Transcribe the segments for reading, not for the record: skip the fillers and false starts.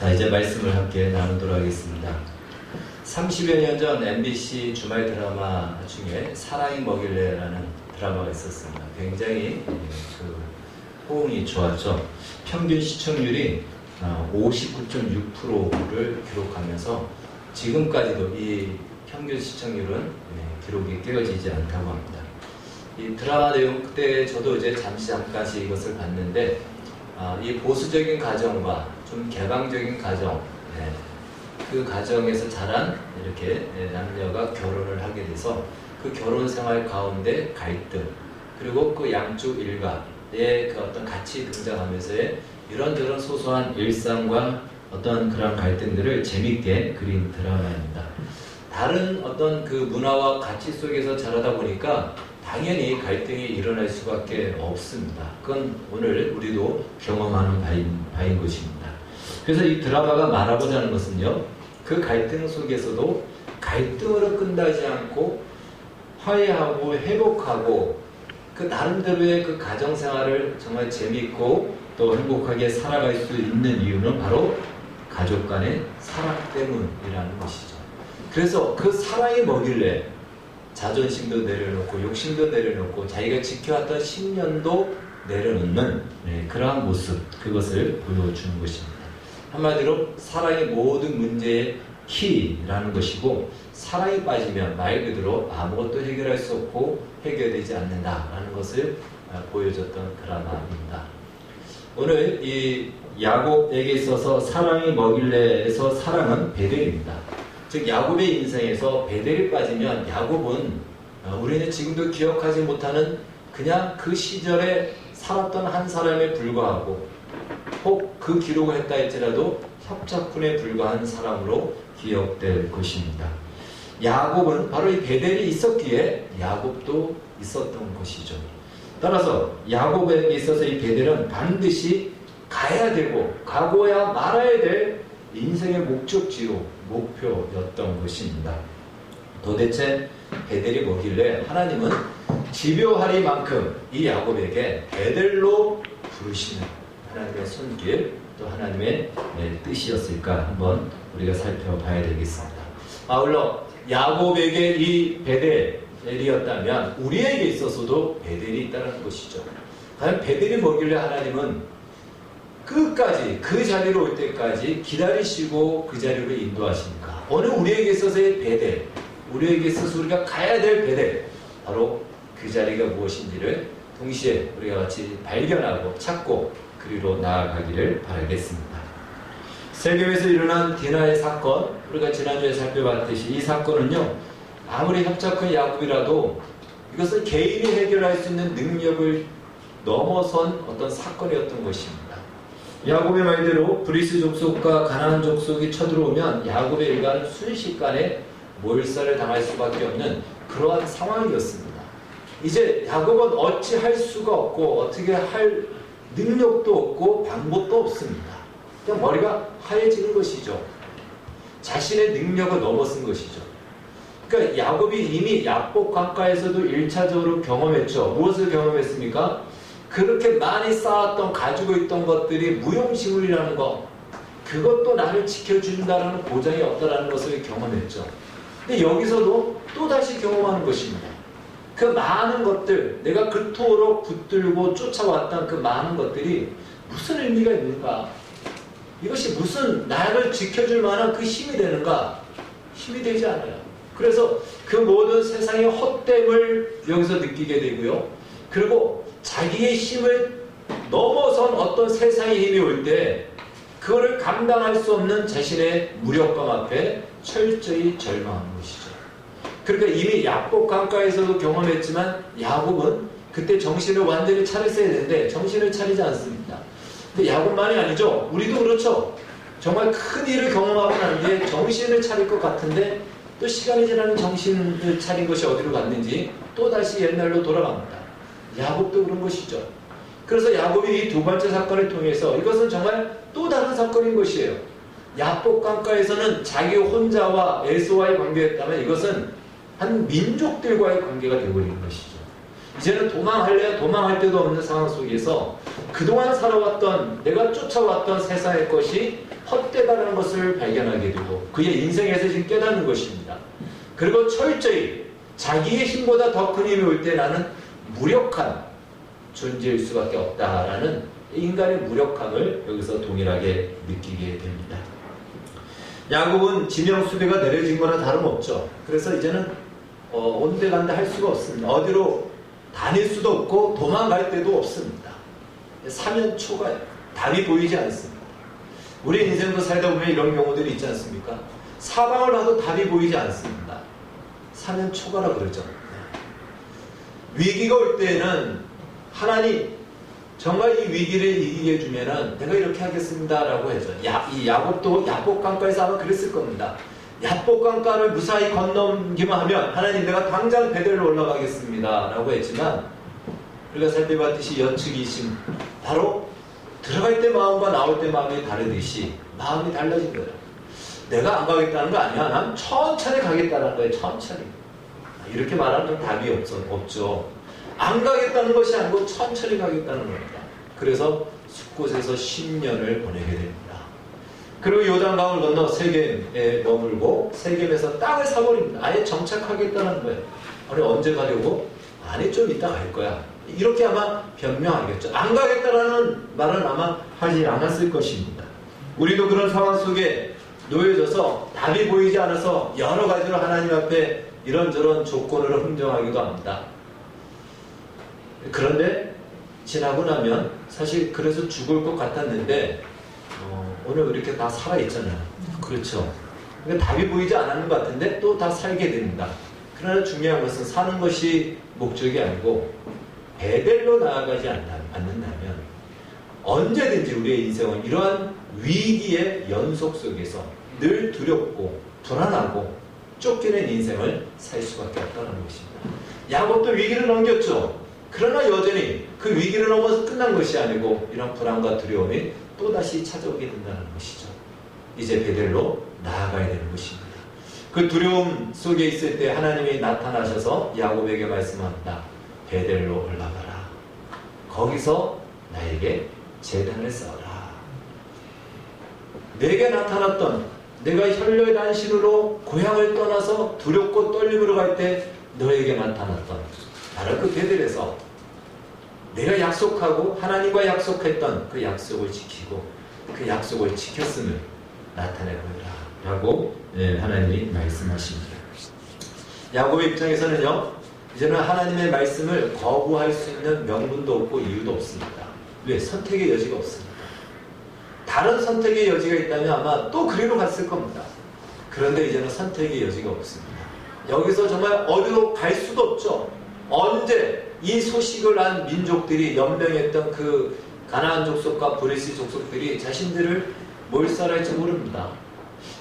자, 이제 말씀을 함께 나누도록 하겠습니다. 30여 년 전 MBC 주말 드라마 중에 사랑이 뭐길래라는 드라마가 있었습니다. 굉장히 호응이 좋았죠. 평균 시청률이 59.6%를 기록하면서 지금까지도 이 평균 시청률은 기록이 깨어지지 않다고 합니다. 이 드라마 내용 그때 저도 이제 잠깐씩 이것을 봤는데 이 보수적인 가정과 좀 개방적인 가정, 그 가정에서 자란 이렇게 남녀가 결혼을 하게 돼서 그 결혼 생활 가운데 갈등, 그리고 그 양쪽 일가의 그 어떤 같이 등장하면서의 이런저런 소소한 일상과 어떤 그런 갈등들을 재밌게 그린 드라마입니다. 다른 어떤 그 문화와 가치 속에서 자라다 보니까 당연히 갈등이 일어날 수밖에 없습니다. 그건 오늘 우리도 경험하는 바인 것입니다. 그래서 이 드라마가 말하고자 하는 것은요, 그 갈등 속에서도 갈등으로 끝나지 않고 화해하고 회복하고 그 나름대로의 그 가정생활을 정말 재밌고 또 행복하게 살아갈 수 있는 이유는 바로 가족 간의 사랑 때문이라는 것이죠. 그래서 그 사랑이 뭐길래 자존심도 내려놓고 욕심도 내려놓고 자기가 지켜왔던 신념도 내려놓는 그러한 모습, 그것을 보여주는 것입니다. 한마디로 사랑의 모든 문제의 키라는 것이고, 사랑이 빠지면 말 그대로 아무것도 해결할 수 없고 해결되지 않는다라는 것을 보여줬던 드라마입니다. 오늘 이 야곱에게 있어서 사랑이 뭐길래에서 사랑은 베델입니다. 즉 야곱의 인생에서 베델이 빠지면 야곱은 우리는 지금도 기억하지 못하는 그냥 그 시절에 살았던 한 사람에 불과하고, 혹 그 기록을 했다 할지라도 협작꾼에 불과한 사람으로 기억될 것입니다. 야곱은 바로 이 베델이 있었기에 야곱도 있었던 것이죠. 따라서 야곱에게 있어서 이 베델은 반드시 가야 되고 가고야 말아야 될 인생의 목적지요, 목표였던 것입니다. 도대체 베델이 뭐길래 하나님은 집요하리만큼 이 야곱에게 베델로 부르시는 하나님의 손길, 또 하나님의 뜻이었을까 한번 우리가 살펴봐야 되겠습니다. 아울러 야곱에게 이 베델이었다면 우리에게 있어서도 베델이 있다는 것이죠. 과연 베델이 뭐길래 하나님은 끝까지 그 자리로 올 때까지 기다리시고 그 자리로 인도하십니까? 어느 우리에게 있어서의 베델, 우리에게 있어서 우리가 가야 될 베델, 바로 그 자리가 무엇인지를 동시에 우리가 같이 발견하고 찾고 그리로 나아가기를 바라겠습니다. 세겜에서 일어난 디나의 사건, 우리가 지난주에 살펴봤듯이 이 사건은요, 아무리 협착한 야곱이라도 이것은 개인이 해결할 수 있는 능력을 넘어선 어떤 사건이었던 것입니다. 야곱의 말대로 브리스 족속과 가나안 족속이 쳐들어오면 야곱의 일가는 순식간에 몰살을 당할 수밖에 없는 그러한 상황이었습니다. 이제 야곱은 어찌 할 수가 없고 어떻게 할 능력도 없고 방법도 없습니다. 그냥 머리가 하얘지는 것이죠. 자신의 능력을 넘어선 것이죠. 그러니까 야곱이 이미 야복 강가에서도 1차적으로 경험했죠. 무엇을 경험했습니까? 그렇게 많이 쌓았던 가지고 있던 것들이 무용지물이라는 것, 그것도 나를 지켜준다는 보장이 없다는 것을 경험했죠. 근데 여기서도 또다시 경험하는 것입니다. 그 많은 것들, 내가 그토록 붙들고 쫓아왔던 그 많은 것들이 무슨 의미가 있는가? 이것이 무슨 나를 지켜줄 만한 그 힘이 되는가? 힘이 되지 않아요. 그래서 그 모든 세상의 헛됨을 여기서 느끼게 되고요. 그리고 자기의 힘을 넘어선 어떤 세상의 힘이 올 때 그거를 감당할 수 없는 자신의 무력감 앞에 철저히 절망하는 것이죠. 그러니까 이미 야복 강가에서도 경험했지만 야곱은 그때 정신을 완전히 차렸어야 되는데 정신을 차리지 않습니다. 근데 야곱만이 아니죠. 우리도 그렇죠. 정말 큰 일을 경험하고 난 뒤에 정신을 차릴 것 같은데 또 시간이 지나면 정신을 차린 것이 어디로 갔는지 또다시 옛날로 돌아갑니다. 야곱도 그런 것이죠. 그래서 야곱이 이 두 번째 사건을 통해서 이것은 정말 또 다른 사건인 것이에요. 야복 강가에서는 자기 혼자와 에서와의 관계였다면 이것은 한 민족들과의 관계가 되어버린 것이죠. 이제는 도망할래야 도망할 데도 없는 상황 속에서 그동안 살아왔던 내가 쫓아왔던 세상의 것이 헛되다는 것을 발견하게 되고 그의 인생에서 지금 깨닫는 것입니다. 그리고 철저히 자기의 힘보다 더 큰 힘이 올 때 나는 무력한 존재일 수밖에 없다라는 인간의 무력함을 여기서 동일하게 느끼게 됩니다. 야곱은 지명수배가 내려진 거나 다름없죠. 그래서 이제는 온데간데 할 수가 없습니다. 어디로 다닐 수도 없고 도망갈 데도 없습니다. 사면초가 답이 보이지 않습니다. 우리 인생도 살다 보면 이런 경우들이 있지 않습니까? 사방을 봐도 답이 보이지 않습니다. 사면초가라 그러죠. 위기가 올 때에는 하나님 정말 이 위기를 이기게 해주면은 내가 이렇게 하겠습니다 라고 해서 이 야곱도 야복강가에서 아마 그랬을 겁니다. 야복강가를 무사히 건넘기만 하면 하나님 내가 당장 베델로 올라가겠습니다 라고 했지만 우리가 살펴봤듯이 연측이심 바로 들어갈 때 마음과 나올 때 마음이 다르듯이 마음이 달라진 거예요. 내가 안 가겠다는 거 아니야. 난 천천히 가겠다는 거예요. 천천히. 이렇게 말하면 답이 없죠. 안 가겠다는 것이 아니고 천천히 가겠다는 겁니다. 그래서 숲곳에서 10년을 보내게 됩니다. 그리고 요단강을 건너 세겜에 머물고 세겜에서 땅을 사버립니다. 아예 정착하겠다는 거예요. 아니 언제 가려고? 아니 좀 이따 갈 거야. 이렇게 아마 변명하겠죠. 안 가겠다라는 말은 아마 하지 않았을 것입니다. 우리도 그런 상황 속에 놓여져서 답이 보이지 않아서 여러 가지로 하나님 앞에 이런저런 조건으로 흥정하기도 합니다. 그런데 지나고 나면 사실 그래서 죽을 것 같았는데 오늘 이렇게 다 살아있잖아요. 그렇죠. 그러니까 답이 보이지 않았는 것 같은데 또 다 살게 됩니다. 그러나 중요한 것은 사는 것이 목적이 아니고 베델로 나아가지 않는다면 언제든지 우리의 인생은 이러한 위기의 연속 속에서 늘 두렵고 불안하고 쫓기는 인생을 살 수밖에 없다는 것입니다. 야곱도 위기를 넘겼죠. 그러나 여전히 그 위기를 넘어서 끝난 것이 아니고 이런 불안과 두려움이 또다시 찾아오게 된다는 것이죠. 이제 베델로 나아가야 되는 것입니다. 그 두려움 속에 있을 때 하나님이 나타나셔서 야곱에게 말씀합니다. 베델로 올라가라. 거기서 나에게 제단을 쌓아라. 내게 나타났던 내가 혈려의 단신으로 고향을 떠나서 두렵고 떨림으로 갈 때 너에게 나타났던 바로 그 베델에서 내가 약속하고 하나님과 약속했던 그 약속을 지키고 그 약속을 지켰음을 나타내보라 라고 하나님이 말씀하십니다. 야곱의 입장에서는요, 이제는 하나님의 말씀을 거부할 수 있는 명분도 없고 이유도 없습니다. 왜? 선택의 여지가 없습니다. 다른 선택의 여지가 있다면 아마 또 그리로 갔을 겁니다. 그런데 이제는 선택의 여지가 없습니다. 여기서 정말 어디로 갈 수도 없죠. 언제 이 소식을 한 민족들이 연맹했던 그 가나안 족속과 브리스 족속들이 자신들을 몰살할지 모릅니다.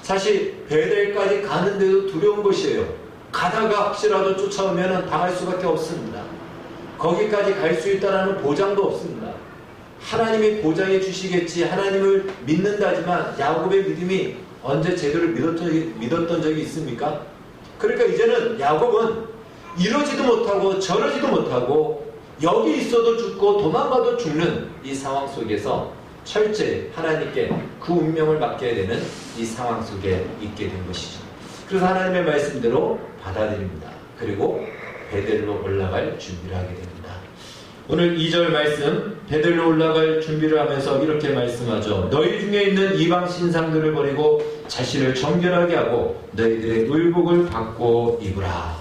사실 베델까지 가는데도 두려운 것이에요. 가다가 혹시라도 쫓아오면 당할 수밖에 없습니다. 거기까지 갈 수 있다는 보장도 없습니다. 하나님이 보장해 주시겠지 하나님을 믿는다지만 야곱의 믿음이 언제 제대로 믿었던 적이 있습니까? 그러니까 이제는 야곱은 이러지도 못하고 저러지도 못하고 여기 있어도 죽고 도망가도 죽는 이 상황 속에서 철저히 하나님께 그 운명을 맡겨야 되는 이 상황 속에 있게 된 것이죠. 그래서 하나님의 말씀대로 받아들입니다. 그리고 베델로 올라갈 준비를 하게 됩니다. 오늘 2절 말씀, 베델로 올라갈 준비를 하면서 이렇게 말씀하죠. 너희 중에 있는 이방 신상들을 버리고 자신을 정결하게 하고 너희들의 의복을 받고 입으라.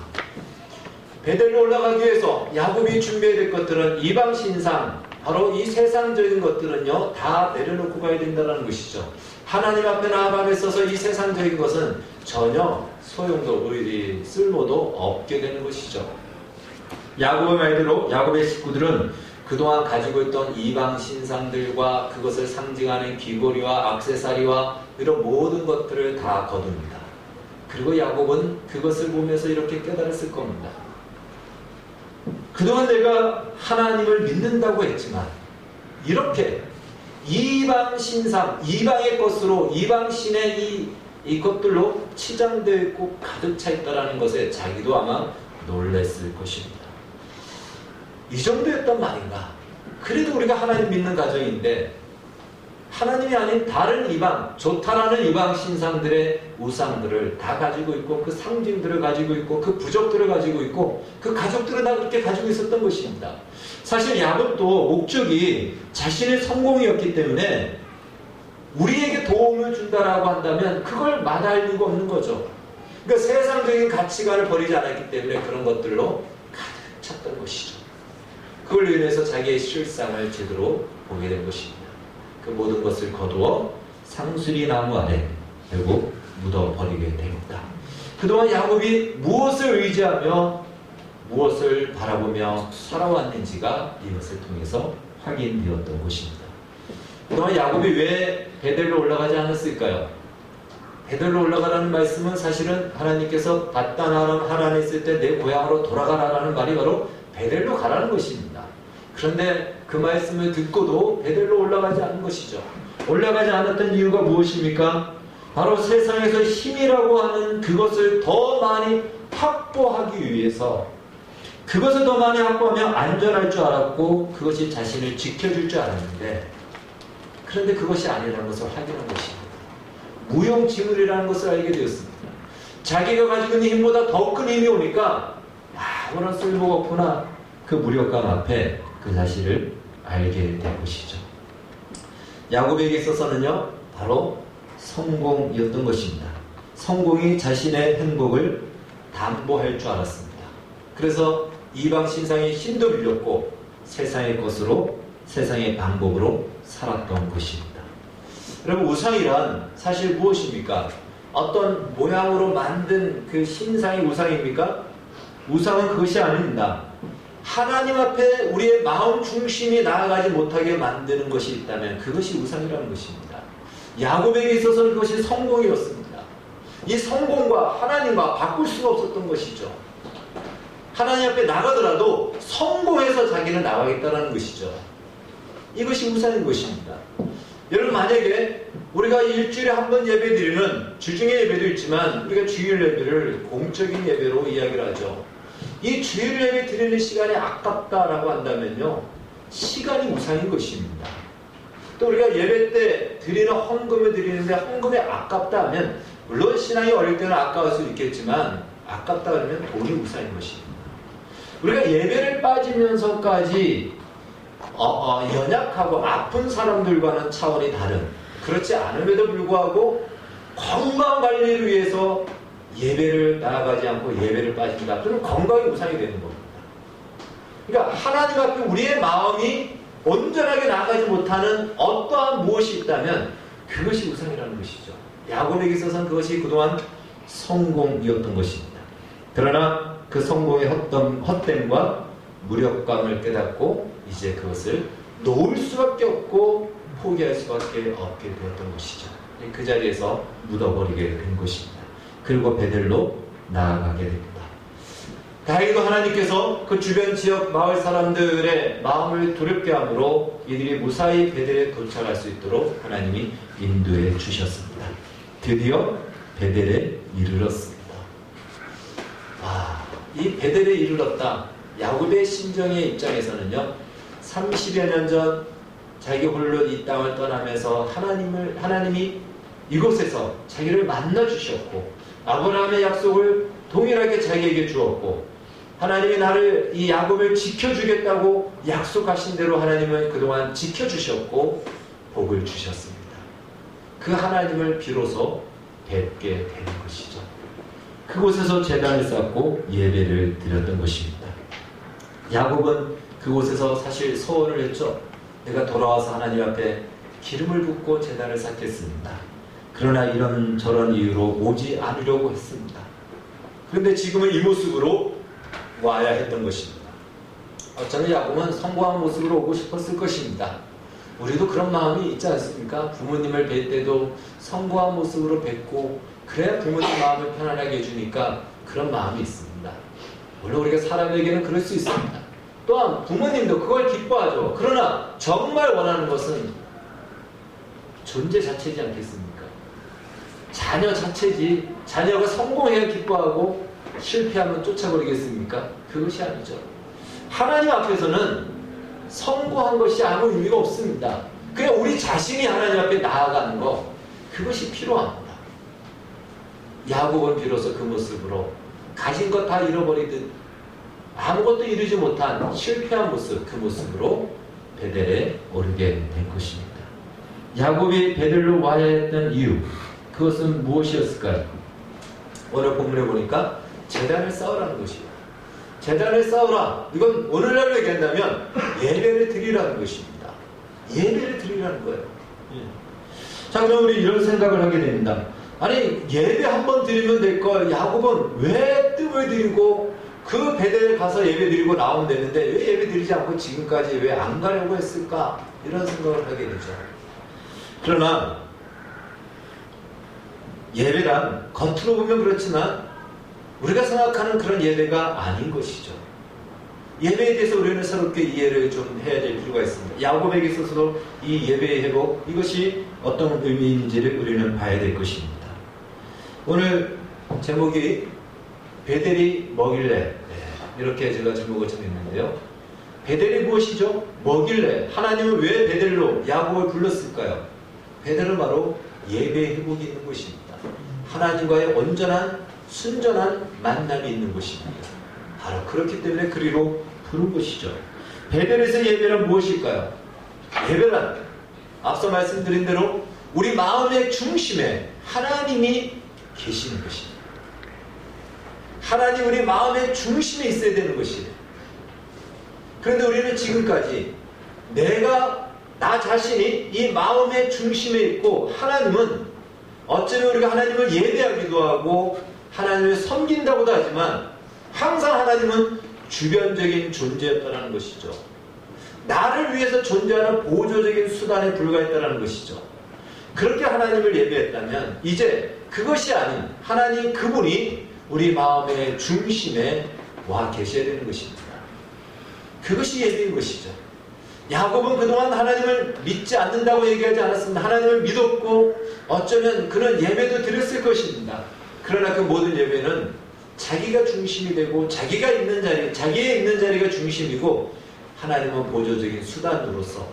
베델로 올라가기 위해서 야곱이 준비해야 될 것들은 이방 신상, 바로 이 세상적인 것들은요 다 내려놓고 가야 된다는 것이죠. 하나님 앞에 나아감에 있어서 이 세상적인 것은 전혀 소용도 쓸모도 없게 되는 것이죠. 야곱의 말대로 야곱의 식구들은 그동안 가지고 있던 이방 신상들과 그것을 상징하는 귀걸이와 액세서리와 이런 모든 것들을 다 거둡니다. 그리고 야곱은 그것을 보면서 이렇게 깨달았을 겁니다. 그동안 내가 하나님을 믿는다고 했지만 이렇게 이방 신상, 이방의 것으로 이방 신의 이것들로 치장되어 있고 가득 차 있다는 것에 자기도 아마 놀랐을 것입니다. 이 정도였단 말인가? 그래도 우리가 하나님 믿는 가정인데 하나님이 아닌 다른 이방, 좋다라는 이방 신상들의 우상들을 다 가지고 있고 그 상징들을 가지고 있고 그 부족들을 가지고 있고 그 가족들을 다 그렇게 가지고 있었던 것입니다. 사실 야곱도 목적이 자신의 성공이었기 때문에 우리에게 도움을 준다라고 한다면 그걸 마다할 이유가 없는 거죠. 그러니까 세상적인 가치관을 버리지 않았기 때문에 그런 것들로 가득 찼던 것이죠. 그걸로 인해서 자기의 실상을 제대로 보게 된 것입니다. 그 모든 것을 거두어 상수리 나무 아래 결국 묻어버리게 됩니다. 그동안 야곱이 무엇을 의지하며 무엇을 바라보며 살아왔는지가 이것을 통해서 확인되었던 것입니다. 그동안 야곱이 왜 베델로 올라가지 않았을까요? 베델로 올라가라는 말씀은 사실은 하나님께서 바단 하란에 있을 때 내 고향으로 돌아가라라는 말이 바로 베델로 가라는 것입니다. 그런데 그 말씀을 듣고도 베델로 올라가지 않은 것이죠. 올라가지 않았던 이유가 무엇입니까? 바로 세상에서 힘이라고 하는 그것을 더 많이 확보하기 위해서, 그것을 더 많이 확보하면 안전할 줄 알았고 그것이 자신을 지켜줄 줄 알았는데, 그런데 그것이 아니라는 것을 확인한 것입니다. 무용지물이라는 것을 알게 되었습니다. 자기가 가지고 있는 힘보다 더 큰 힘이 오니까 아무런 쓸모가 없구나, 그 무력감 앞에 그 사실을 알게 된 것이죠. 야곱에게 있어서는요, 바로 성공이었던 것입니다. 성공이 자신의 행복을 담보할 줄 알았습니다. 그래서 이방 신상에 힘도 빌렸고 세상의 것으로, 세상의 방법으로 살았던 것입니다. 여러분, 우상이란 사실 무엇입니까? 어떤 모양으로 만든 그 신상이 우상입니까? 우상은 그것이 아닙니다. 하나님 앞에 우리의 마음 중심이 나아가지 못하게 만드는 것이 있다면 그것이 우상이라는 것입니다. 야곱에게 있어서는 그것이 성공이었습니다. 이 성공과 하나님과 바꿀 수가 없었던 것이죠. 하나님 앞에 나가더라도 성공해서 자기는 나가겠다는 것이죠. 이것이 우상인 것입니다. 여러분, 만약에 우리가 일주일에 한 번 예배 드리는 주중의 예배도 있지만 우리가 주일 예배를 공적인 예배로 이야기를 하죠. 이 주일 예배 드리는 시간이 아깝다라고 한다면요, 시간이 우상인 것입니다. 또 우리가 예배 때 드리는 헌금을 드리는데 헌금이 아깝다 하면, 물론 신앙이 어릴 때는 아까울 수 있겠지만 아깝다 하면 돈이 우상인 것입니다. 우리가 예배를 빠지면서까지 연약하고 아픈 사람들과는 차원이 다른, 그렇지 않음에도 불구하고 건강 관리를 위해서 예배를 나아가지 않고 예배를 빠진다. 그러면 건강이 우상이 되는 겁니다. 그러니까 하나님 앞에 우리의 마음이 온전하게 나아가지 못하는 어떠한 무엇이 있다면 그것이 우상이라는 것이죠. 야곱에게 있어서는 그것이 그동안 성공이었던 것입니다. 그러나 그 성공의 헛됨과 무력감을 깨닫고 이제 그것을 놓을 수밖에 없고 포기할 수밖에 없게 되었던 것이죠. 그 자리에서 묻어버리게 된 것입니다. 그리고 베델로 나아가게 됩니다. 다행히도 하나님께서 그 주변 지역 마을 사람들의 마음을 두렵게 함으로 이들이 무사히 베델에 도착할 수 있도록 하나님이 인도해 주셨습니다. 드디어 베델에 이르렀습니다. 이 베델에 이르렀다. 야곱의 심정의 입장에서는요, 30여 년 전 자기 홀로 이 땅을 떠나면서 하나님이 이곳에서 자기를 만나 주셨고 아브라함의 약속을 동일하게 자기에게 주었고, 하나님이 나를, 이 야곱을 지켜주겠다고 약속하신 대로 하나님은 그동안 지켜주셨고 복을 주셨습니다. 그 하나님을 비로소 뵙게 되는 것이죠. 그곳에서 제단을 쌓고 예배를 드렸던 것입니다. 야곱은 그곳에서 사실 소원을 했죠. 내가 돌아와서 하나님 앞에 기름을 붓고 제단을 쌓겠습니다. 그러나 이런저런 이유로 오지 않으려고 했습니다. 그런데 지금은 이 모습으로 와야 했던 것입니다. 어쩌면 야곱은 성공한 모습으로 오고 싶었을 것입니다. 우리도 그런 마음이 있지 않습니까? 부모님을 뵐 때도 성공한 모습으로 뵙고 그래야 부모님 마음을 편안하게 해주니까 그런 마음이 있습니다. 물론 우리가 사람에게는 그럴 수 있습니다. 또한 부모님도 그걸 기뻐하죠. 그러나 정말 원하는 것은 존재 자체지 않겠습니까? 자녀 자체지. 자녀가 성공해야 기뻐하고 실패하면 쫓아버리겠습니까? 그것이 아니죠. 하나님 앞에서는 성공한 것이 아무 의미가 없습니다. 그냥 우리 자신이 하나님 앞에 나아가는 거, 그것이 필요합니다. 야곱은 비로소 그 모습으로 가진 것 다 잃어버리듯 아무것도 이루지 못한 실패한 모습, 그 모습으로 베델에 오르게 된 것입니다. 야곱이 베델로 와야 했던 이유, 그것은 무엇이었을까요? 오늘 본문에 보니까 제단을 쌓으라는 것이에요. 제단을 쌓으라. 이건 오늘날로 얘기한다면 예배를 드리라는 것입니다. 예배를 드리라는 거예요. 자, 그럼 우리 이런 생각을 하게 됩니다. 아니, 예배 한 번 드리면 될 걸 야곱은 왜 뜸을 들이고 그 베델에 가서 예배 드리고 나오면 되는데 왜 예배 드리지 않고 지금까지 왜 안 가려고 했을까? 이런 생각을 하게 되죠. 그러나 예배란 겉으로 보면 그렇지만 우리가 생각하는 그런 예배가 아닌 것이죠. 예배에 대해서 우리는 새롭게 이해를 좀 해야 될 필요가 있습니다. 야곱에게 있어서도 이 예배의 회복, 이것이 어떤 의미인지를 우리는 봐야 될 것입니다. 오늘 제목이 베델이 뭐길래, 이렇게 제가 제목을 정했는데요. 베델이 무엇이죠? 뭐길래? 하나님은 왜 베델로 야곱을 불렀을까요? 베델은 바로 예배의 회복이 있는 곳입니다. 하나님과의 온전한 순전한 만남이 있는 곳입니다. 바로 그렇기 때문에 그리로 부른 것이죠. 베델에서 예배란 무엇일까요? 예배란 앞서 말씀드린 대로 우리 마음의 중심에 하나님이 계시는 것입니다. 하나님 우리 마음의 중심에 있어야 되는 것이에요. 그런데 우리는 지금까지 나 자신이 이 마음의 중심에 있고, 하나님은 어쩌면 우리가 하나님을 예배하기도 하고 하나님을 섬긴다고도 하지만 항상 하나님은 주변적인 존재였다는 것이죠. 나를 위해서 존재하는 보조적인 수단에 불과했다는 것이죠. 그렇게 하나님을 예배했다면 이제 그것이 아닌 하나님 그분이 우리 마음의 중심에 와 계셔야 되는 것입니다. 그것이 예배인 것이죠. 야곱은 그동안 하나님을 믿지 않는다고 얘기하지 않았습니다. 하나님을 믿었고 어쩌면 그런 예배도 드렸을 것입니다. 그러나 그 모든 예배는 자기가 중심이 되고 자기가 있는 자리, 자기의 있는 자리가 중심이고, 하나님은 보조적인 수단으로서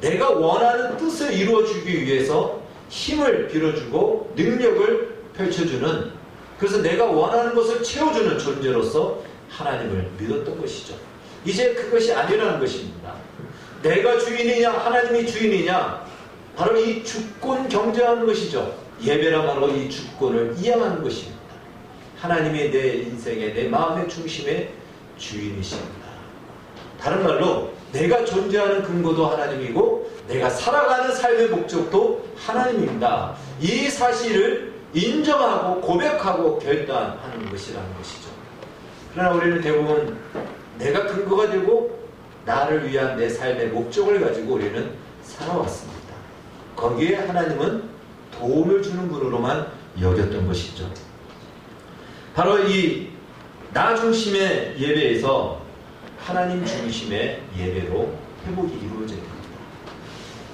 내가 원하는 뜻을 이루어주기 위해서 힘을 빌어주고 능력을 펼쳐주는, 그래서 내가 원하는 것을 채워주는 존재로서 하나님을 믿었던 것이죠. 이제 그것이 아니라는 것입니다. 내가 주인이냐 하나님이 주인이냐, 바로 이 주권 경쟁하는 것이죠. 예배란 바로 이 주권을 이양하는 것입니다. 하나님이 내 인생의 내 마음의 중심의 주인이십니다. 다른 말로 내가 존재하는 근거도 하나님이고 내가 살아가는 삶의 목적도 하나님입니다. 이 사실을 인정하고 고백하고 결단하는 것이라는 것이죠. 그러나 우리는 대부분 내가 근거가 되고 나를 위한 내 삶의 목적을 가지고 우리는 살아왔습니다. 거기에 하나님은 도움을 주는 분으로만 여겼던 것이죠. 바로 이 나 중심의 예배에서 하나님 중심의 예배로 회복이 이루어져야 됩니다.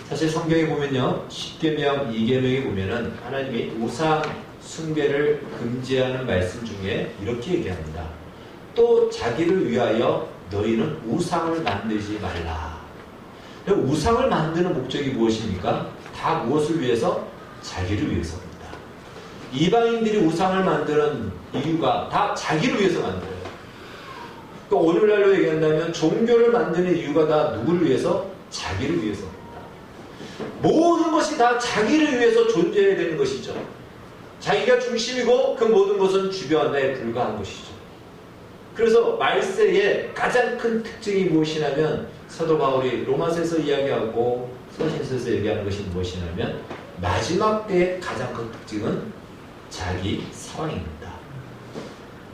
사실 성경에 보면요, 10계명, 2계명에 보면은 하나님이 우상 숭배를 금지하는 말씀 중에 이렇게 얘기합니다. 또 자기를 위하여 너희는 우상을 만들지 말라. 우상을 만드는 목적이 무엇입니까? 다 무엇을 위해서? 자기를 위해서입니다. 이방인들이 우상을 만드는 이유가 다 자기를 위해서 만들어요. 그러니까 오늘날로 얘기한다면 종교를 만드는 이유가 다 누구를 위해서? 자기를 위해서입니다. 모든 것이 다 자기를 위해서 존재해야 되는 것이죠. 자기가 중심이고 그 모든 것은 주변에 불과한 것이죠. 그래서 말세의 가장 큰 특징이 무엇이냐면, 사도 바울이 로마서에서 이야기하고 서신서에서 얘기하는 것이 무엇이냐면, 마지막 때의 가장 큰 특징은 자기 사랑입니다.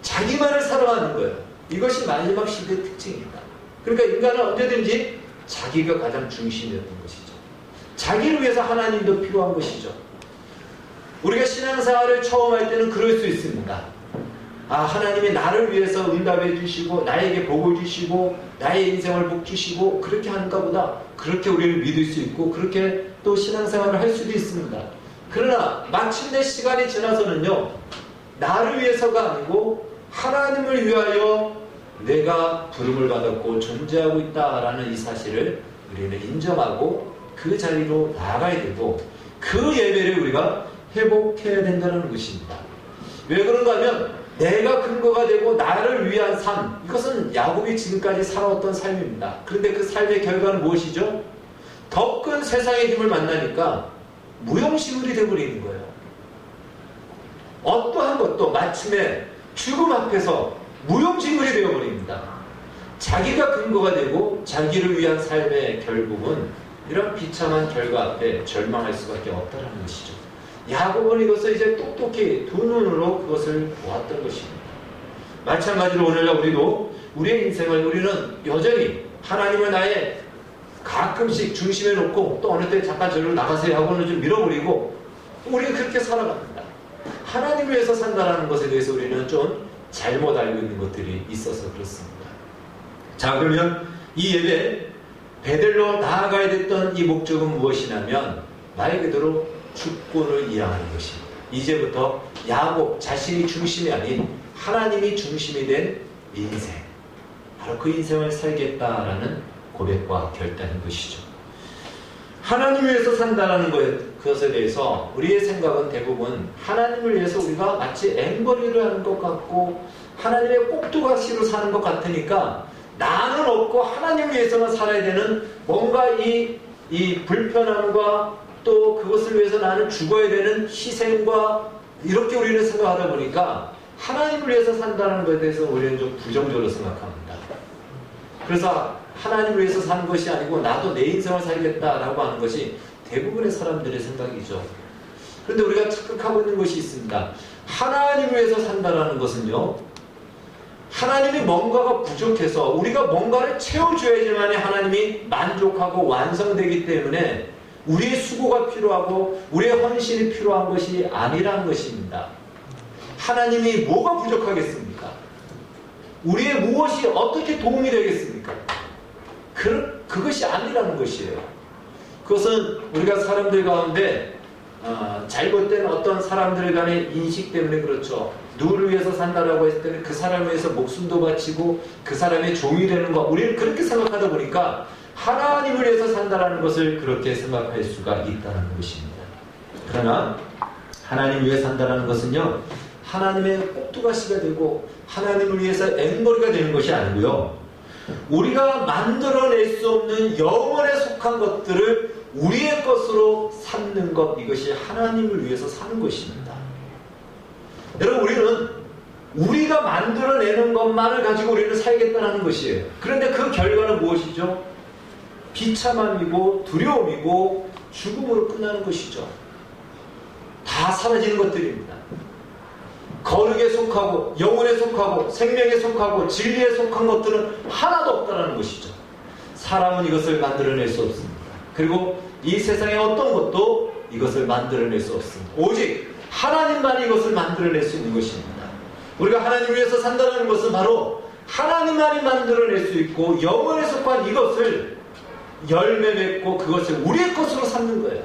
자기만을 사랑하는 거예요. 이것이 마지막 시대의 특징입니다. 그러니까 인간은 언제든지 자기가 가장 중심이었던 것이죠. 자기를 위해서 하나님도 필요한 것이죠. 우리가 신앙생활을 처음 할 때는 그럴 수 있습니다. 하나님이 나를 위해서 응답해 주시고 나에게 복을 주시고 나의 인생을 복 주시고 그렇게 하는가 보다, 그렇게 우리를 믿을 수 있고 그렇게 또 신앙생활을 할 수도 있습니다. 그러나 마침내 시간이 지나서는요, 나를 위해서가 아니고 하나님을 위하여 내가 부름을 받았고 존재하고 있다라는 이 사실을 우리는 인정하고 그 자리로 나가야 되고 그 예배를 우리가 회복해야 된다는 것입니다. 왜 그런가 하면 내가 근거가 되고 나를 위한 삶, 이것은 야곱이 지금까지 살아왔던 삶입니다. 그런데 그 삶의 결과는 무엇이죠? 더 큰 세상의 힘을 만나니까 무용지물이 되어버리는 거예요. 어떠한 것도 마침내 죽음 앞에서 무용지물이 되어버립니다. 자기가 근거가 되고 자기를 위한 삶의 결국은 이런 비참한 결과 앞에 절망할 수밖에 없다는 것이죠. 야곱은 이것을 이제 똑똑히 두 눈으로 그것을 보았던 것입니다. 마찬가지로 오늘날 우리도 우리의 인생을 우리는 여전히 하나님을 나의 가끔씩 중심에 놓고 또 어느 때 잠깐 저리로 나가세요 하고는 좀 밀어버리고 우리는 그렇게 살아갑니다. 하나님을 위해서 산다는 것에 대해서 우리는 좀 잘못 알고 있는 것들이 있어서 그렇습니다. 자, 그러면 이 예배 베델로 나아가야 됐던 이 목적은 무엇이냐면 말 그대로 주권을 이양하는 것입니다. 이제부터 야곱 자신이 중심이 아닌 하나님이 중심이 된 인생, 바로 그 인생을 살겠다라는 고백과 결단인 것이죠. 하나님을 위해서 산다는 그것에 대해서 우리의 생각은 대부분 하나님을 위해서 우리가 마치 앵벌이를 하는 것 같고 하나님의 꼭두가시로 사는 것 같으니까 나는 없고 하나님 위해서만 살아야 되는 뭔가 이 불편함과 또 그것을 위해서 나는 죽어야 되는 희생과 이렇게 우리는 생각하다 보니까 하나님을 위해서 산다는 것에 대해서 우리는 좀 부정적으로 생각합니다. 그래서 하나님을 위해서 사는 것이 아니고 나도 내 인생을 살겠다라고 하는 것이 대부분의 사람들의 생각이죠. 그런데 우리가 착각하고 있는 것이 있습니다. 하나님을 위해서 산다는 것은요, 하나님이 뭔가가 부족해서 우리가 뭔가를 채워줘야지만 하나님이 만족하고 완성되기 때문에 우리의 수고가 필요하고 우리의 헌신이 필요한 것이 아니라는 것입니다. 하나님이 뭐가 부족하겠습니까? 우리의 무엇이 어떻게 도움이 되겠습니까? 그것이 아니라는 것이에요. 그것은 우리가 사람들 가운데 잘못된 어떤 사람들 간의 인식 때문에 그렇죠. 누구를 위해서 산다라고 했을 때는 그 사람을 위해서 목숨도 바치고 그 사람의 종이 되는 것, 우리는 그렇게 생각하다 보니까 하나님을 위해서 산다라는 것을 그렇게 생각할 수가 있다는 것입니다. 그러나 하나님을 위해 산다라는 것은요, 하나님의 꼭두가시가 되고 하나님을 위해서 앵벌이가 되는 것이 아니고요, 우리가 만들어낼 수 없는 영원에 속한 것들을 우리의 것으로 삼는 것, 이것이 하나님을 위해서 사는 것입니다. 여러분, 우리는 우리가 만들어내는 것만을 가지고 우리는 살겠다는 것이에요. 그런데 그 결과는 무엇이죠? 비참함이고 두려움이고 죽음으로 끝나는 것이죠. 다 사라지는 것들입니다. 거룩에 속하고 영혼에 속하고 생명에 속하고 진리에 속한 것들은 하나도 없다는 것이죠. 사람은 이것을 만들어낼 수 없습니다. 그리고 이 세상의 어떤 것도 이것을 만들어낼 수 없습니다. 오직 하나님만이 이것을 만들어낼 수 있는 것입니다. 우리가 하나님 위해서 산다는 것은 바로 하나님만이 만들어낼 수 있고 영혼에 속한 이것을 열매 맺고 그것을 우리의 것으로 삼는 거예요.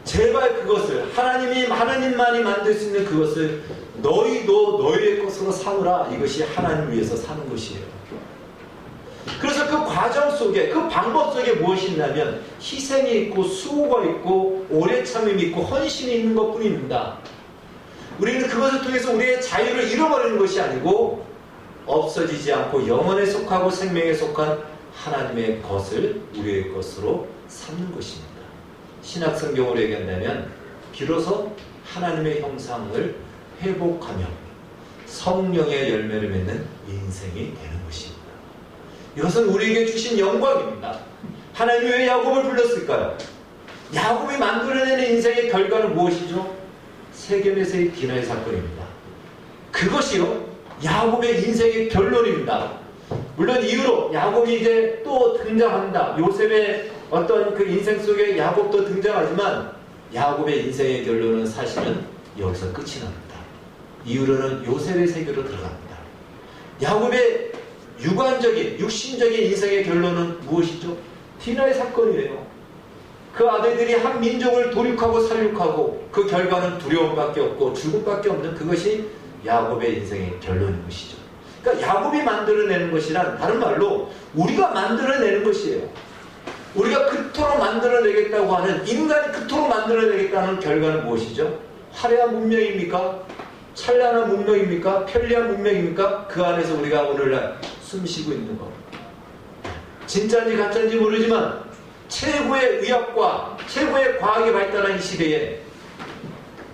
제발 그것을 하나님만이 만들 수 있는 그것을 너희도 너희의 것으로 삼으라. 이것이 하나님 위해서 사는 것이에요. 그래서 그 과정 속에, 그 방법 속에 무엇이 있냐면 희생이 있고 수고가 있고 오래 참음이 있고 헌신이 있는 것 뿐입니다. 우리는 그것을 통해서 우리의 자유를 잃어버리는 것이 아니고 없어지지 않고 영혼에 속하고 생명에 속한 하나님의 것을 우리의 것으로 삼는 것입니다. 신약 성경으로 얘기한다면 비로소 하나님의 형상을 회복하며 성령의 열매를 맺는 인생이 되는 것입니다. 이것은 우리에게 주신 영광입니다. 하나님이 왜 야곱을 불렀을까요? 야곱이 만들어내는 인생의 결과는 무엇이죠? 세겜에서의 디나의 사건입니다. 그것이요, 야곱의 인생의 결론입니다. 물론 이후로 야곱이 이제 또 등장합니다. 요셉의 어떤 그 인생 속에 야곱도 등장하지만 야곱의 인생의 결론은 사실은 여기서 끝이 납니다. 이후로는 요셉의 세계로 들어갑니다. 야곱의 육안적인, 육신적인 인생의 결론은 무엇이죠? 디나의 사건이에요. 그 아들들이 한 민족을 도륙하고 살육하고 그 결과는 두려움밖에 없고 죽음밖에 없는 그것이 야곱의 인생의 결론인 것이죠. 그러니까 야곱이 만들어내는 것이란 다른 말로 우리가 만들어내는 것이에요. 우리가 그토록 만들어내겠다고 하는, 인간이 그토록 만들어내겠다는 결과는 무엇이죠? 화려한 문명입니까? 찬란한 문명입니까? 편리한 문명입니까? 그 안에서 우리가 오늘날 숨쉬고 있는 겁니다. 진짜인지 가짜인지 모르지만 최고의 의학과 최고의 과학이 발달한 이 시대에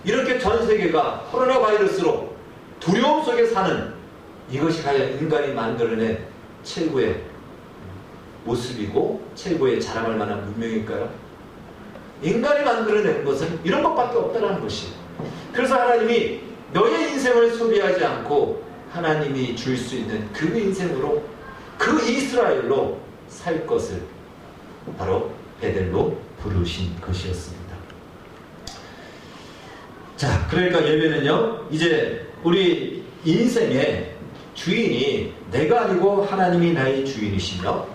이렇게 전 세계가 코로나 바이러스로 두려움 속에 사는, 이것이 과연 인간이 만들어낸 최고의 모습이고 최고의 자랑할 만한 문명일까요? 인간이 만들어낸 것은 이런 것밖에 없다는 것이에요. 그래서 하나님이 너의 인생을 소비하지 않고 하나님이 줄 수 있는 그 인생으로, 그 이스라엘로 살 것을 바로 베델로 부르신 것이었습니다. 자, 그러니까 예배는요, 이제 우리 인생의 주인이 내가 아니고 하나님이 나의 주인이시며,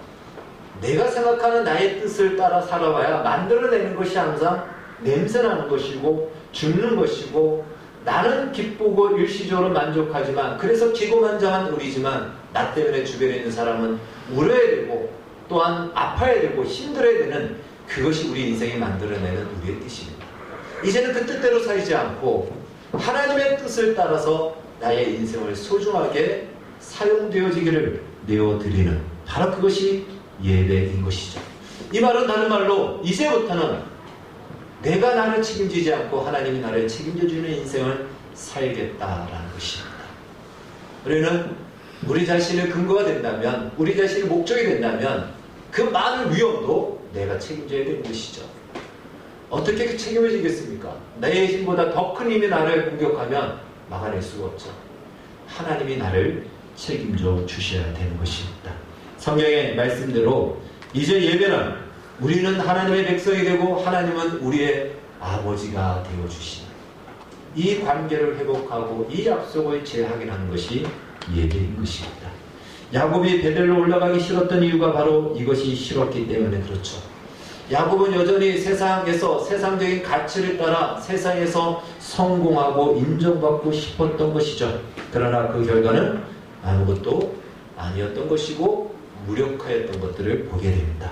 내가 생각하는 나의 뜻을 따라 살아봐야 만들어내는 것이 항상 냄새나는 것이고 죽는 것이고, 나는 기쁘고 일시적으로 만족하지만, 그래서 기고만장한 우리지만 나 때문에 주변에 있는 사람은 울어야 되고 또한 아파야 되고 힘들어야 되는, 그것이 우리 인생이 만들어내는 우리의 뜻입니다. 이제는 그 뜻대로 살지 않고 하나님의 뜻을 따라서 나의 인생을 소중하게 사용되어지기를 내어드리는, 바로 그것이 예배인 것이죠. 이 말은 다른 말로 이제부터는 내가 나를 책임지지 않고 하나님이 나를 책임져주는 인생을 살겠다라는 것입니다. 우리는 우리 자신의 근거가 된다면, 우리 자신의 목적이 된다면 그 많은 위험도 내가 책임져야 되는 것이죠. 어떻게 그 책임을 지겠습니까? 내 힘보다 더 큰 힘이 나를 공격하면 막아낼 수가 없죠. 하나님이 나를 책임져 주셔야 되는 것입니다. 성경의 말씀대로 이제 예배는 우리는 하나님의 백성이 되고 하나님은 우리의 아버지가 되어주시는, 이 관계를 회복하고 이 약속을 재확인하는 것이 예배인 것입니다. 야곱이 베델로 올라가기 싫었던 이유가 바로 이것이 싫었기 때문에 그렇죠. 야곱은 여전히 세상에서 세상적인 가치를 따라 세상에서 성공하고 인정받고 싶었던 것이죠. 그러나 그 결과는 아무것도 아니었던 것이고 무력화였던 것들을 보게 됩니다.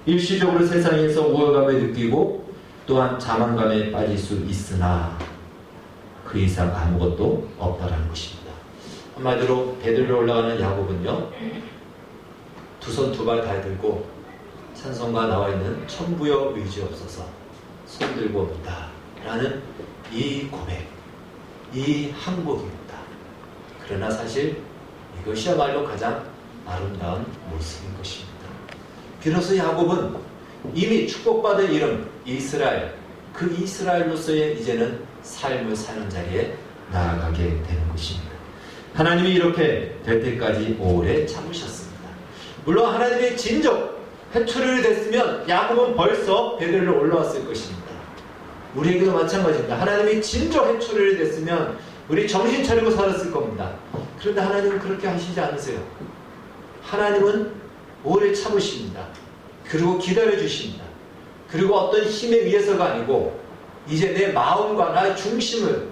일시적으로 세상에서 우월감을 느끼고 또한 자만감에 빠질 수 있으나 그 이상 아무것도 없다라는 것입니다. 한마디로 베들로 올라가는 야곱은요, 두 손 두 발 다 들고 찬송가 나와 있는 천부여 의지없어서 손 들고 옵니다 라는 이 고백, 이 항복입니다. 그러나 사실 이것이야말로 가장 아름다운 모습인 것입니다. 비로소 야곱은 이미 축복받은 이름 이스라엘, 그 이스라엘로서의 이제는 삶을 사는 자리에 나아가게 되는 것입니다. 하나님이 이렇게 될 때까지 오래 참으셨습니다. 물론 하나님의 진정 회초리를 댔으면 야곱은 벌써 베델로 올라왔을 것입니다. 우리에게도 마찬가지입니다. 하나님이 진정 회초리를 댔으면 우리 정신 차리고 살았을 겁니다. 그런데 하나님은 그렇게 하시지 않으세요. 하나님은 오래 참으십니다. 그리고 기다려주십니다. 그리고 어떤 힘에 의해서가 아니고 이제 내 마음과 나의 중심을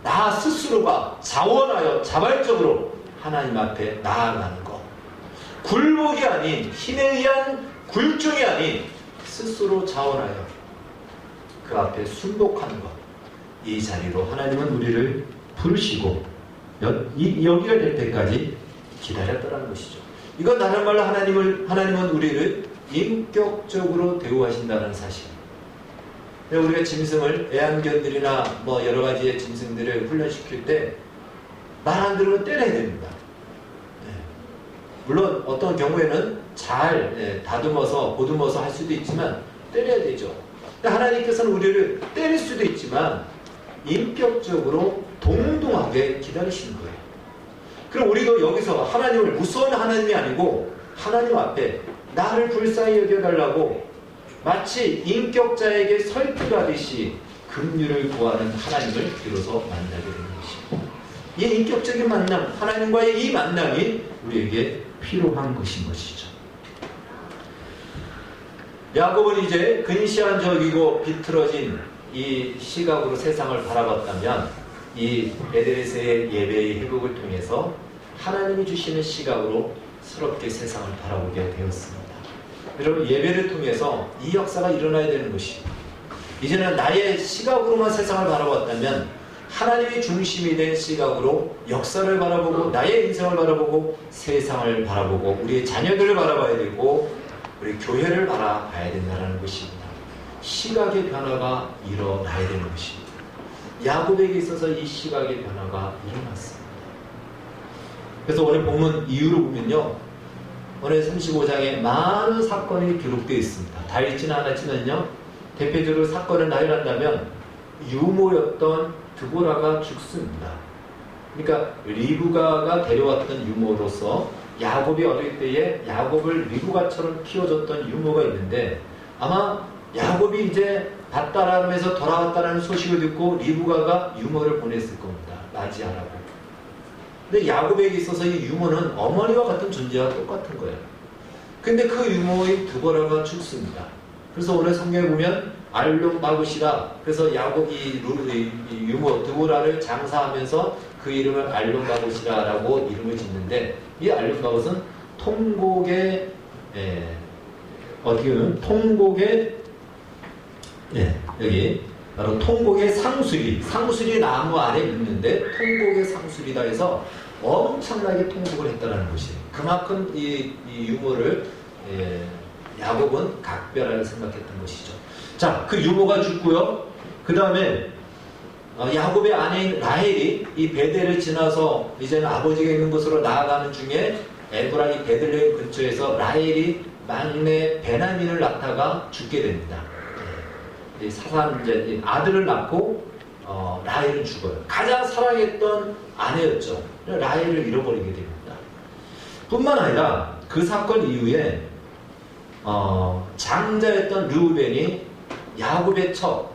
나 스스로가 자원하여 자발적으로 하나님 앞에 나아가는 것, 굴복이 아닌, 힘에 의한 굴종이 아닌 스스로 자원하여 그 앞에 순복하는 것, 이 자리로 하나님은 우리를 부르시고 여기가 될 때까지 기다렸다는 것이죠. 이건 다른 말로 하나님은 우리를 인격적으로 대우하신다는 사실. 우리가 짐승을, 애완견들이나 뭐 여러 가지의 짐승들을 훈련시킬 때 말 안 들으면 때려야 됩니다. 물론 어떤 경우에는 잘 다듬어서 보듬어서 할 수도 있지만 때려야 되죠. 하나님께서는 우리를 때릴 수도 있지만 인격적으로 동등하게 기다리시는 거예요. 그럼 우리도 여기서 하나님을 무서운 하나님이 아니고 하나님 앞에 나를 불쌍히 여겨달라고 마치 인격자에게 설득하듯이 긍휼을 구하는 하나님을 비로소 만나게 되는 것입니다. 이 인격적인 만남, 하나님과의 이 만남이 우리에게 필요한 것인 것이죠. 야곱은 이제 근시안적이고 비틀어진 이 시각으로 세상을 바라봤다면 이 베델에서의 예배의 회복을 통해서 하나님이 주시는 시각으로 새롭게 세상을 바라보게 되었습니다. 여러분 예배를 통해서 이 역사가 일어나야 되는 것이 이제는 나의 시각으로만 세상을 바라봤다면 하나님이 중심이 된 시각으로 역사를 바라보고 나의 인생을 바라보고 세상을 바라보고 우리의 자녀들을 바라봐야 되고 우리 교회를 바라봐야 된다는 것입니다. 시각의 변화가 일어나야 되는 것입니다. 야곱에게 있어서 이 시각의 변화가 일어났습니다. 그래서 오늘 본문 이유를 보면요. 오늘 35장에 많은 사건이 기록되어 있습니다. 다 읽지는 않았지만요. 대표적으로 사건을 나열한다면 유모였던 드보라가 죽습니다. 그러니까 리브가가 데려왔던 유모로서 야곱이 어릴 때에 야곱을 리브가처럼 키워줬던 유모가 있는데 아마 야곱이 이제 밭따라하면서 돌아왔다는 소식을 듣고 리브가가 유모를 보냈을 겁니다. 라지아라고. 근데 야곱에게 있어서 이 유모는 어머니와 같은 존재와 똑같은 거예요. 근데 그 유모의 드보라가 죽습니다. 그래서 오늘 성경에 보면 알론바굿이라 그래서 야곱이 유모 드보라를 장사하면서 그 이름을 알론바굿이라고 이름을 짓는데 이 알론바굿은 통곡의 어떻게 보면 통곡의 여기 바로 통곡의 상수리 나무 아래 있는데 통곡의 상수리다 해서 엄청나게 통곡을 했다는 것이에요. 그만큼 이 유모를 야곱은 각별하게 생각했던 것이죠. 자, 그 유모가 죽고요. 그 다음에 야곱의 아내인 라헬이 이 베델을 지나서 이제는 아버지가 있는 곳으로 나아가는 중에 에브라이 베들레헴 근처에서 라헬이 막내 베냐민을 낳다가 죽게 됩니다. 사산 이제 아들을 낳고 라헬은 죽어요. 가장 사랑했던 아내였죠. 라헬을 잃어버리게 됩니다. 뿐만 아니라 그 사건 이후에 장자였던 르우벤이 야곱의 첩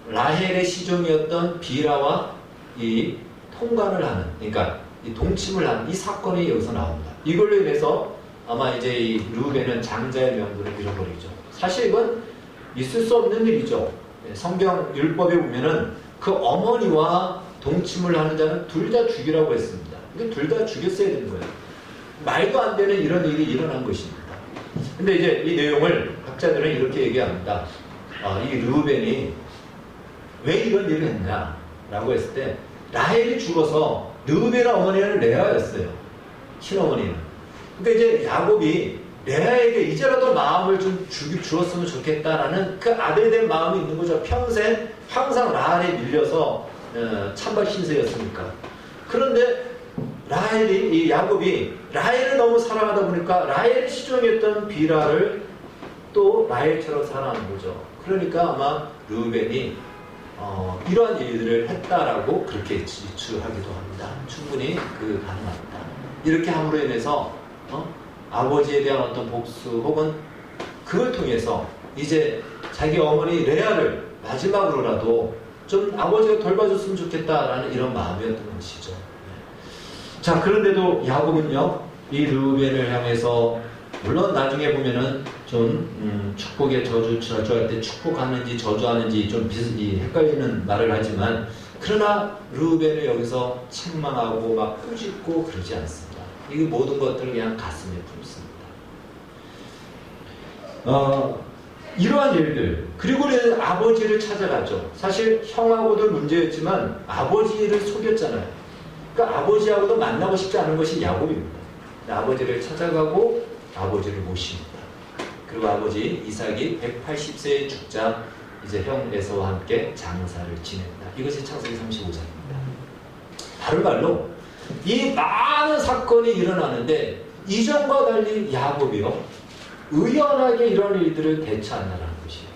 라헬의 시종이었던 비라와 이 통관을 하는, 그러니까 이 동침을 하는 이 사건이 여기서 나옵니다. 이걸로 인해서 아마 이제 이 르우벤은 장자의 명분을 잃어버리죠. 사실 이건 있을 수 없는 일이죠. 성경 율법에 보면은 그 어머니와 동침을 하는 자는 둘 다 죽이라고 했습니다. 근데 둘 다 죽였어야 되는 거예요. 말도 안 되는 이런 일이 일어난 것입니다. 근데 이제 이 내용을 학자들은 이렇게 얘기합니다. 이 르우벤이 왜 이런 일을 했냐라고 했을 때 라헬이 죽어서 르우벤의 어머니는 레아였어요. 친어머니는. 그러니까 이제 야곱이 레아에게 이제라도 마음을 좀 주었으면 좋겠다라는 그 아들에 대한 마음이 있는 거죠. 평생 항상 라헬에 밀려서 찬발 신세였으니까. 그런데 이 야곱이 라헬을 너무 사랑하다 보니까 라헬의 시종이었던 비라를 또 라헬처럼 사랑하는 거죠. 그러니까 아마 르우벤이 이러한 일들을 했다라고 그렇게 지출하기도 합니다. 충분히 가능합니다. 이렇게 함으로 인해서 아버지에 대한 어떤 복수 혹은 그걸 통해서 이제 자기 어머니 레아를 마지막으로라도 좀 아버지가 돌봐줬으면 좋겠다라는 이런 마음이었던 것이죠. 자, 그런데도 야곱은요, 이 르우벤을 향해서 물론 나중에 보면은 좀 축복의 저주할 때 축복하는지 저주하는지 좀 헷갈리는 말을 하지만 그러나 르우벤을 여기서 책망하고 막 꾸짖고 그러지 않습니다. 이 모든 것들을 그냥 가슴에 품습니다. 이러한 일들, 그리고 아버지를 찾아가죠. 사실 형하고도 문제였지만 아버지를 속였잖아요. 그러니까 아버지하고도 만나고 싶지 않은 것이 야곱입니다. 아버지를 찾아가고 아버지를 모십니다. 그리고 아버지 이삭이 180세에 죽자 이제 형 에서와 함께 장사를 지낸다. 이것이 창세기 35장입니다. 다른 말로 이 많은 사건이 일어나는데 이전과 달리 야곱이요 의연하게 이런 일들을 대처한다는 것이에요.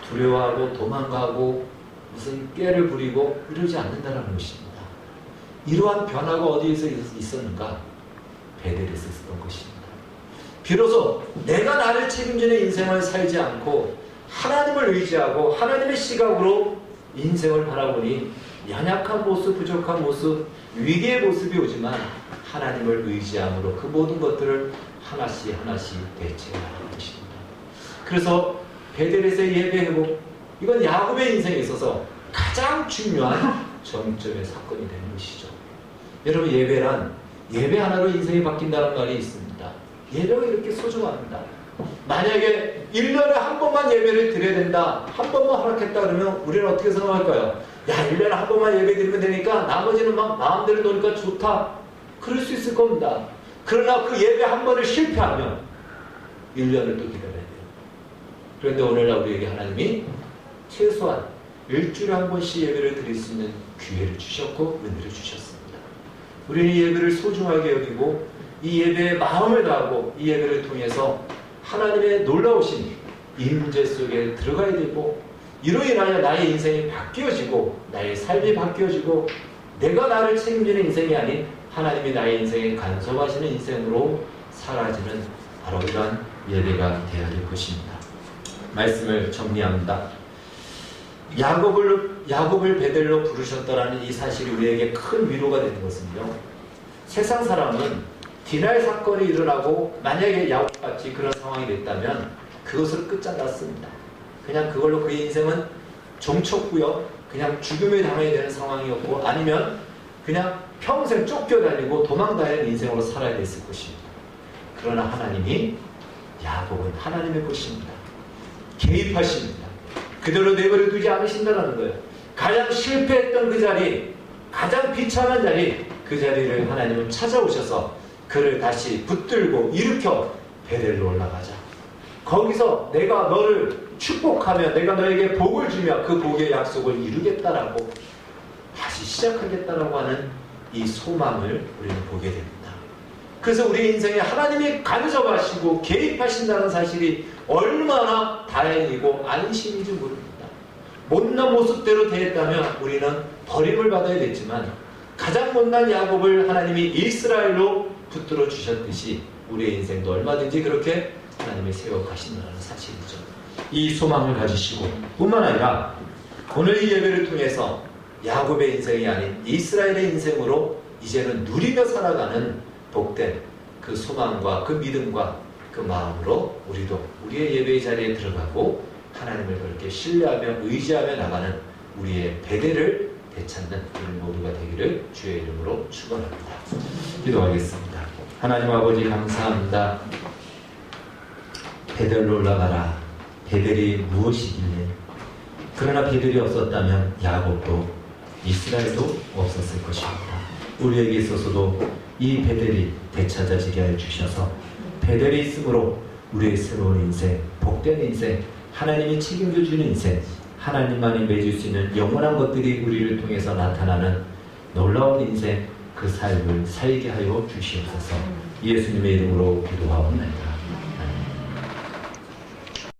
두려워하고 도망가고 무슨 꾀를 부리고 이러지 않는다는 것입니다. 이러한 변화가 어디에서 있었는가? 베델에서 있었던 것입니다. 비로소 내가 나를 책임지는 인생을 살지 않고 하나님을 의지하고 하나님의 시각으로 인생을 바라보니 연약한 모습, 부족한 모습, 위기의 모습이 오지만 하나님을 의지함으로 그 모든 것들을 하나씩 하나씩 대체하는 것입니다. 그래서 베델에서의 예배 회복, 이건 야곱의 인생에 있어서 가장 중요한 정점의 사건이 되는 것이죠. 여러분, 예배란 예배 하나로 인생이 바뀐다는 말이 있습니다. 예배가 이렇게 소중합니다. 만약에 1년에 한 번만 예배를 드려야 된다, 한 번만 허락했다 그러면 우리는 어떻게 생각할까요? 야, 1년에 한 번만 예배 드리면 되니까 나머지는 막 마음대로 노니까 좋다. 그럴 수 있을 겁니다. 그러나 그 예배 한 번을 실패하면 1년을 또 기다려야 돼요. 그런데 오늘날 우리에게 하나님이 최소한 일주일에 한 번씩 예배를 드릴 수 있는 기회를 주셨고 은혜를 주셨습니다. 우리는 예배를 소중하게 여기고 이 예배에 마음을 다하고 이 예배를 통해서 하나님의 놀라우신 임재 속에 들어가야 되고, 이로 인하여 나의 인생이 바뀌어지고 나의 삶이 바뀌어지고 내가 나를 책임지는 인생이 아닌 하나님이 나의 인생에 간섭하시는 인생으로 사라지는 바로 이러한 예배가 되어야 될 것입니다. 말씀을 정리합니다. 야곱을 베델로 부르셨다라는 이 사실이 우리에게 큰 위로가 되는 것은요, 세상 사람은 디나의 사건이 일어나고 만약에 야곱같이 그런 상황이 됐다면 그것으로 끝장났습니다. 그냥 그걸로 그의 인생은 종쳤고요, 그냥 죽음을 당해야 되는 상황이었고, 아니면 그냥 평생 쫓겨다니고 도망다니는 인생으로 살아야 됐을 것입니다. 그러나 하나님이, 야곱은 하나님의 것입니다. 개입하십니다. 그대로 내버려 두지 않으신다는 거예요. 가장 실패했던 그 자리, 가장 비참한 자리, 그 자리를 하나님은 찾아오셔서 그를 다시 붙들고 일으켜 베델로 올라가자. 거기서 내가 너를 축복하며 내가 너에게 복을 주며 그 복의 약속을 이루겠다라고 다시 시작하겠다라고 하는 이 소망을 우리는 보게 됩니다. 그래서 우리 인생에 하나님이 간섭하시고 개입하신다는 사실이 얼마나 다행이고 안심인지 모릅니다. 못난 모습대로 대했다면 우리는 버림을 받아야 됐지만, 가장 못난 야곱을 하나님이 이스라엘로 붙들어 주셨듯이 우리의 인생도 얼마든지 그렇게 하나님이 세워가신다는 사실이죠. 이 소망을 가지시고 뿐만 아니라 오늘 이 예배를 통해서 야곱의 인생이 아닌 이스라엘의 인생으로 이제는 누리며 살아가는 복된 그 소망과 그 믿음과 그 마음으로 우리도 우리의 예배의 자리에 들어가고 하나님을 그렇게 신뢰하며 의지하며 나가는 우리의 베델을 되찾는 우리 모두가 되기를 주의 이름으로 축원합니다. 기도하겠습니다. 하나님 아버지 감사합니다. 베델로 올라가라. 베델이 무엇이길래? 그러나 베델이 없었다면 야곱도 이스라엘도 없었을 것입니다. 우리에게 있어서도 이 베델이 되찾아지게 하여 주셔서 베델이 있으므로 우리의 새로운 인생, 복된 인생, 하나님이 책임져 주는 인생, 하나님만이 맺을 수 있는 영원한 것들이 우리를 통해서 나타나는 놀라운 인생, 그 삶을 살게 하여 주시옵소서. 예수님의 이름으로 기도하옵나이다.